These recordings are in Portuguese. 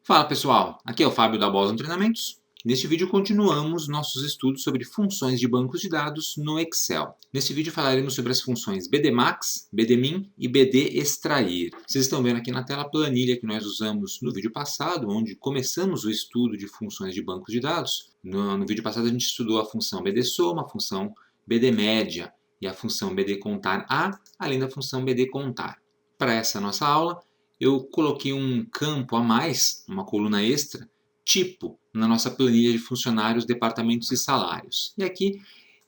Fala pessoal, aqui é o Fábio da Boston Treinamentos. Neste vídeo continuamos nossos estudos sobre funções de bancos de dados no Excel. Neste vídeo falaremos sobre as funções BDMax, BDmin e BDextrair. Vocês estão vendo aqui na tela a planilha que nós usamos no vídeo passado, onde começamos o estudo de funções de bancos de dados. No vídeo passado a gente estudou a função BDSoma, a função BDmédia e a função BDcontar A, além da função BDcontar. Para essa nossa aula, eu coloquei um campo a mais, uma coluna extra, tipo, na nossa planilha de funcionários, departamentos e salários. E aqui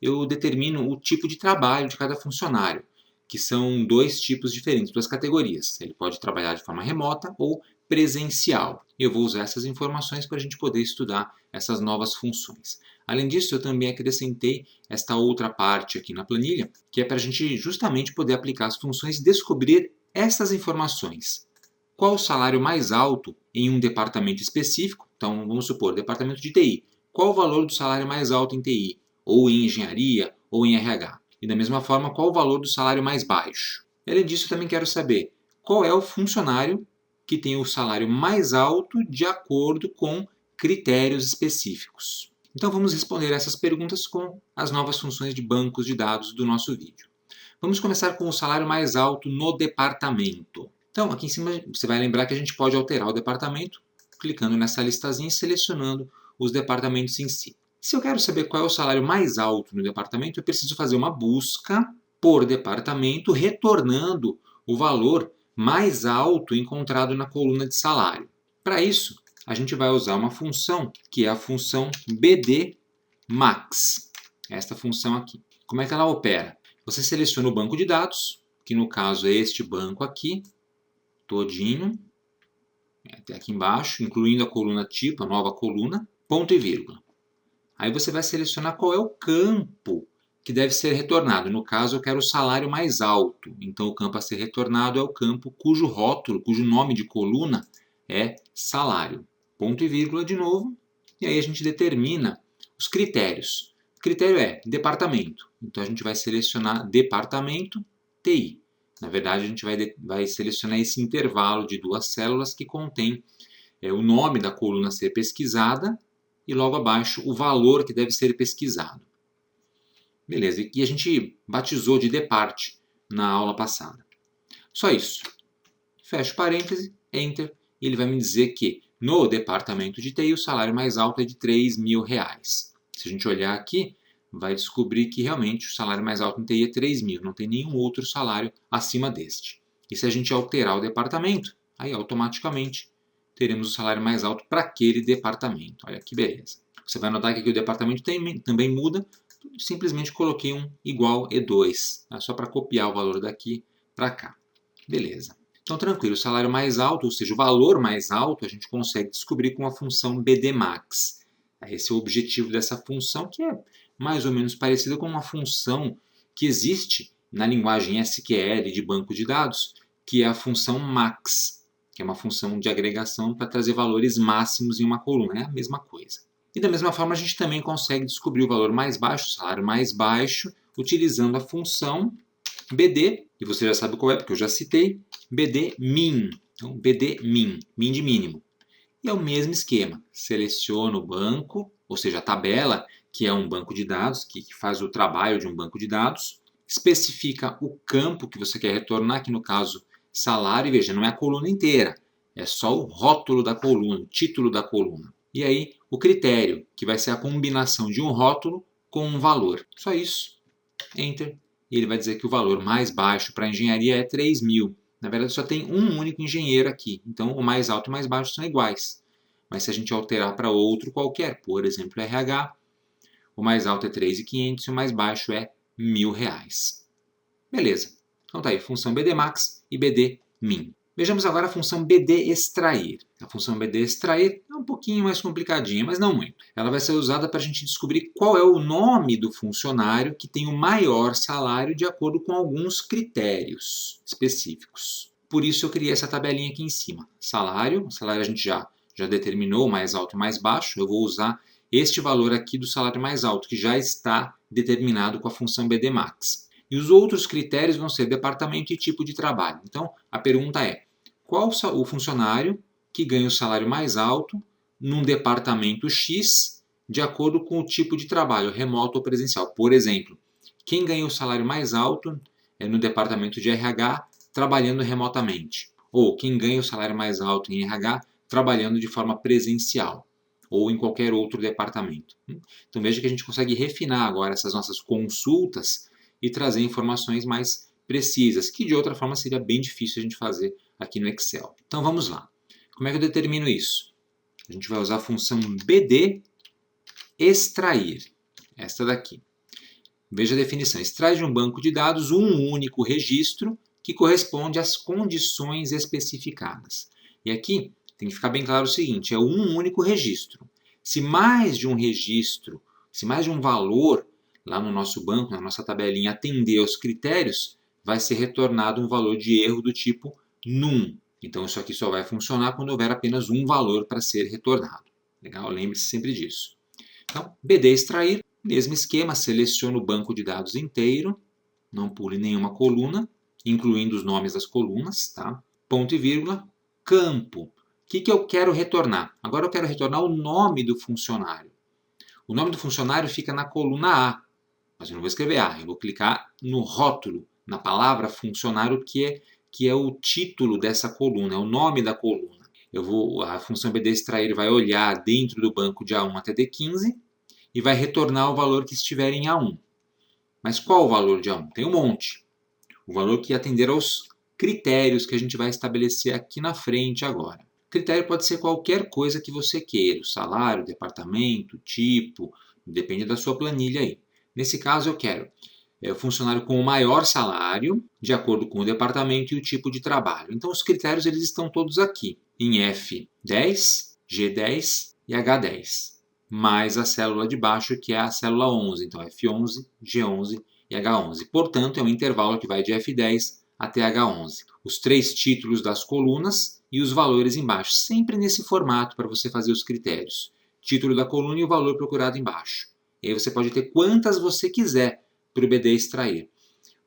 eu determino o tipo de trabalho de cada funcionário, que são dois tipos diferentes, duas categorias. Ele pode trabalhar de forma remota ou presencial. Eu vou usar essas informações para a gente poder estudar essas novas funções. Além disso, eu também acrescentei esta outra parte aqui na planilha, que é para a gente justamente poder aplicar as funções e descobrir essas informações. Qual o salário mais alto em um departamento específico? Então, vamos supor, departamento de TI. Qual o valor do salário mais alto em TI? Ou em engenharia, ou em RH? E da mesma forma, qual o valor do salário mais baixo? Além disso, eu também quero saber qual é o funcionário que tem o salário mais alto de acordo com critérios específicos. Então, vamos responder essas perguntas com as novas funções de bancos de dados do nosso vídeo. Vamos começar com o salário mais alto no departamento. Então, aqui em cima você vai lembrar que a gente pode alterar o departamento clicando nessa listazinha e selecionando os departamentos em si. Se eu quero saber qual é o salário mais alto no departamento, eu preciso fazer uma busca por departamento, retornando o valor mais alto encontrado na coluna de salário. Para isso, a gente vai usar uma função que é a função BDMax. Esta função aqui. Como é que ela opera? Você seleciona o banco de dados, que no caso é este banco aqui, todinho, até aqui embaixo, incluindo a coluna tipo, a nova coluna, ponto e vírgula. Aí você vai selecionar qual é o campo que deve ser retornado. No caso, eu quero o salário mais alto. Então, o campo a ser retornado é o campo cujo rótulo, cujo nome de coluna é salário. Ponto e vírgula de novo. E aí a gente determina os critérios. O critério é departamento. Então, a gente vai selecionar departamento TI. Na verdade, a gente vai selecionar esse intervalo de duas células que contém o nome da coluna a ser pesquisada e logo abaixo o valor que deve ser pesquisado. Beleza, e a gente batizou de depart na aula passada. Só isso. Fecho parêntese, Enter, e ele vai me dizer que no departamento de TI o salário mais alto é de R$3.000. Se a gente olhar aqui, vai descobrir que realmente o salário mais alto em TI é 3.000, não tem nenhum outro salário acima deste. E se a gente alterar o departamento, aí automaticamente teremos o salário mais alto para aquele departamento. Olha que beleza. Você vai notar que aqui o departamento também muda, simplesmente coloquei um igual E2, tá? Só para copiar o valor daqui para cá. Beleza. Então tranquilo, o salário mais alto, ou seja, o valor mais alto, a gente consegue descobrir com a função BDMax. Esse é o objetivo dessa função, que é mais ou menos parecida com uma função que existe na linguagem SQL de banco de dados, que é a função max, que é uma função de agregação para trazer valores máximos em uma coluna. É a mesma coisa. E da mesma forma, a gente também consegue descobrir o valor mais baixo, o salário mais baixo, utilizando a função BD, e você já sabe qual é, porque eu já citei, BDmin. Então, BDmin, min de mínimo. E é o mesmo esquema. Seleciona o banco, ou seja, a tabela, que é um banco de dados, que faz o trabalho de um banco de dados, especifica o campo que você quer retornar, aqui no caso, salário, e veja, não é a coluna inteira, é só o rótulo da coluna, o título da coluna. E aí, o critério, que vai ser a combinação de um rótulo com um valor. Só isso. Enter. E ele vai dizer que o valor mais baixo para a engenharia é 3.000. Na verdade, só tem um único engenheiro aqui. Então, o mais alto e o mais baixo são iguais. Mas se a gente alterar para outro qualquer, por exemplo, RH, o mais alto é 3.500 e o mais baixo é R$1.000. Beleza. Então tá aí, função BDMax e BDmin. Vejamos agora a função BDextrair. A função BDextrair é um pouquinho mais complicadinha, mas não muito. Ela vai ser usada para a gente descobrir qual é o nome do funcionário que tem o maior salário de acordo com alguns critérios específicos. Por isso eu criei essa tabelinha aqui em cima. Salário, o salário a gente já determinou, o mais alto e o mais baixo. Eu vou usar este valor aqui do salário mais alto, que já está determinado com a função BDMax. E os outros critérios vão ser departamento e tipo de trabalho. Então, a pergunta é, qual o funcionário que ganha o salário mais alto num departamento X, de acordo com o tipo de trabalho, remoto ou presencial. Por exemplo, quem ganha o salário mais alto é no departamento de RH, trabalhando remotamente. Ou quem ganha o salário mais alto em RH, trabalhando de forma presencial. Ou em qualquer outro departamento. Então veja que a gente consegue refinar agora essas nossas consultas e trazer informações mais precisas, que de outra forma seria bem difícil a gente fazer aqui no Excel. Então vamos lá. Como é que eu determino isso? A gente vai usar a função BD extrair. Esta daqui. Veja a definição. Extrai de um banco de dados um único registro que corresponde às condições especificadas. E aqui tem que ficar bem claro o seguinte, é um único registro. Se mais de um registro, se mais de um valor lá no nosso banco, na nossa tabelinha, atender aos critérios, vai ser retornado um valor de erro do tipo num. Então isso aqui só vai funcionar quando houver apenas um valor para ser retornado. Legal? Lembre-se sempre disso. Então, BD extrair, mesmo esquema, seleciono o banco de dados inteiro, não pule nenhuma coluna, incluindo os nomes das colunas, tá? Ponto e vírgula, campo. O que eu quero retornar? Agora eu quero retornar o nome do funcionário. O nome do funcionário fica na coluna A, mas eu não vou escrever A, eu vou clicar no rótulo, na palavra funcionário, que é o título dessa coluna, é o nome da coluna. A função BD extrair vai olhar dentro do banco de A1 até D15 e vai retornar o valor que estiver em A1. Mas qual o valor de A1? Tem um monte. O valor que atender aos critérios que a gente vai estabelecer aqui na frente agora. Critério pode ser qualquer coisa que você queira, o salário, o departamento, o tipo, depende da sua planilha aí. Nesse caso eu quero o funcionário com o maior salário, de acordo com o departamento e o tipo de trabalho. Então os critérios eles estão todos aqui, em F10, G10 e H10, mais a célula de baixo que é a célula 11, então F11, G11 e H11. Portanto, é um intervalo que vai de F10 até H11. Os três títulos das colunas e os valores embaixo, sempre nesse formato para você fazer os critérios. Título da coluna e o valor procurado embaixo. E aí você pode ter quantas você quiser para o BD extrair.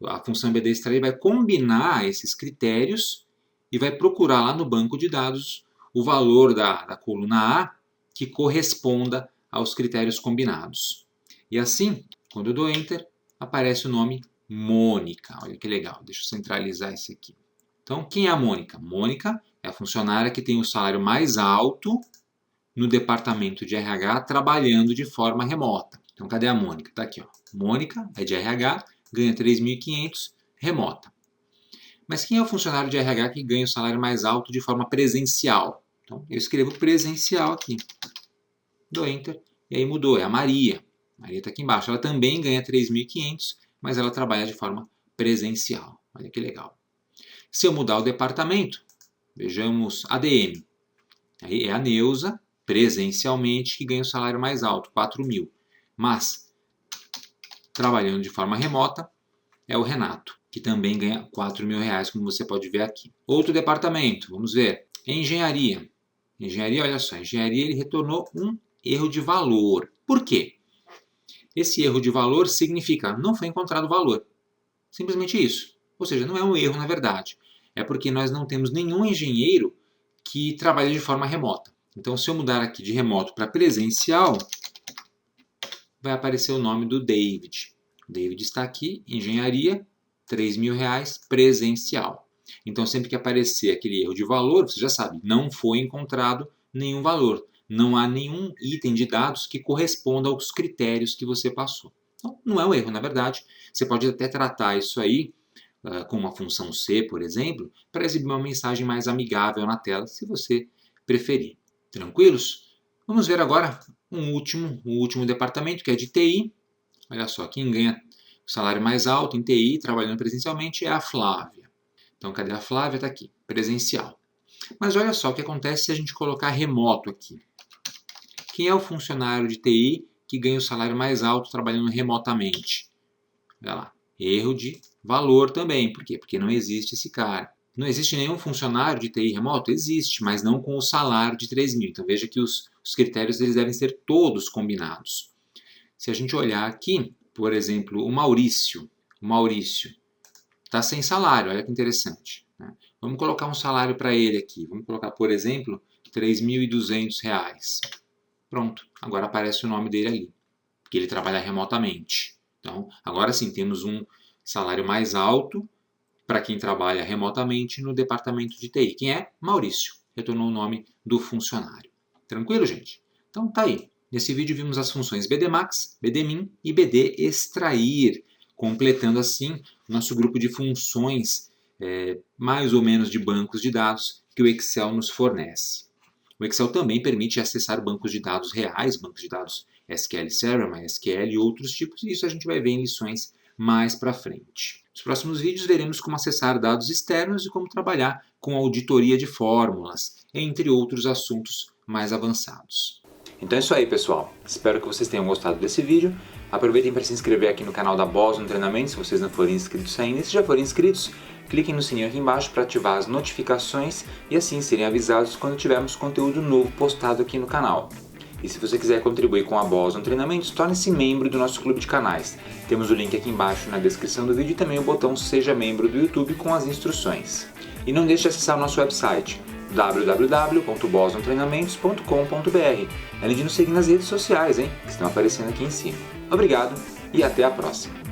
A função BD extrair vai combinar esses critérios e vai procurar lá no banco de dados o valor da coluna A que corresponda aos critérios combinados. E assim, quando eu dou Enter, aparece o nome Mônica. Olha que legal, deixa eu centralizar esse aqui. Então, quem é a Mônica? Mônica é a funcionária que tem o salário mais alto no departamento de RH trabalhando de forma remota. Então, cadê a Mônica? Está aqui, ó. Mônica é de RH, ganha 3.500, remota. Mas quem é o funcionário de RH que ganha o salário mais alto de forma presencial? Então, eu escrevo presencial aqui. Dou Enter e aí mudou, é a Maria. A Maria está aqui embaixo. Ela também ganha 3.500, mas ela trabalha de forma presencial. Olha que legal. Se eu mudar o departamento, vejamos ADM. Aí é a Neuza, presencialmente, que ganha o salário mais alto, 4.000. Mas, trabalhando de forma remota, é o Renato, que também ganha 4.000 reais, como você pode ver aqui. Outro departamento, vamos ver, engenharia. Engenharia, olha só, engenharia ele retornou um erro de valor. Por quê? Esse erro de valor significa não foi encontrado valor. Simplesmente isso. Ou seja, não é um erro na verdade. É porque nós não temos nenhum engenheiro que trabalha de forma remota. Então, se eu mudar aqui de remoto para presencial, vai aparecer o nome do David. O David está aqui, engenharia, 3.000 reais, presencial. Então, sempre que aparecer aquele erro de valor, você já sabe, não foi encontrado nenhum valor. Não há nenhum item de dados que corresponda aos critérios que você passou. Então, não é um erro, na verdade. Você pode até tratar isso aí com uma função C, por exemplo, para exibir uma mensagem mais amigável na tela, se você preferir. Tranquilos? Vamos ver agora o último departamento, que é de TI. Olha só, quem ganha o salário mais alto em TI, trabalhando presencialmente, é a Flávia. Então, cadê a Flávia? Está aqui, presencial. Mas olha só o que acontece se a gente colocar remoto aqui. Quem é o funcionário de TI que ganha o salário mais alto trabalhando remotamente? Olha lá, erro de valor também. Por quê? Porque não existe esse cara. Não existe nenhum funcionário de TI remoto? Existe, mas não com o salário de 3.000. Então veja que os critérios eles devem ser todos combinados. Se a gente olhar aqui, por exemplo, o Maurício está sem salário, olha que interessante. Né? Vamos colocar um salário para ele aqui. Vamos colocar, por exemplo, R$3.200. Pronto, agora aparece o nome dele ali, porque ele trabalha remotamente. Então, agora sim, temos um salário mais alto para quem trabalha remotamente no departamento de TI. Quem é? Maurício. Retornou o nome do funcionário. Tranquilo, gente? Então tá aí. Nesse vídeo vimos as funções BDMax, BDmin e BD extrair, completando assim o nosso grupo de funções mais ou menos de bancos de dados que o Excel nos fornece. O Excel também permite acessar bancos de dados reais, bancos de dados SQL Server, MySQL e outros tipos, e isso a gente vai ver em lições mais para frente. Nos próximos vídeos veremos como acessar dados externos e como trabalhar com auditoria de fórmulas, entre outros assuntos mais avançados. Então é isso aí, pessoal. Espero que vocês tenham gostado desse vídeo. Aproveitem para se inscrever aqui no canal da Boston Treinamento, se vocês não forem inscritos ainda. E se já forem inscritos, cliquem no sininho aqui embaixo para ativar as notificações e assim serem avisados quando tivermos conteúdo novo postado aqui no canal. E se você quiser contribuir com a Boston Treinamentos, torne-se membro do nosso clube de canais. Temos o link aqui embaixo na descrição do vídeo e também o botão Seja Membro do YouTube com as instruções. E não deixe de acessar o nosso website www.bostontreinamentos.com.br, além de nos seguir nas redes sociais, que estão aparecendo aqui em cima. Obrigado e até a próxima!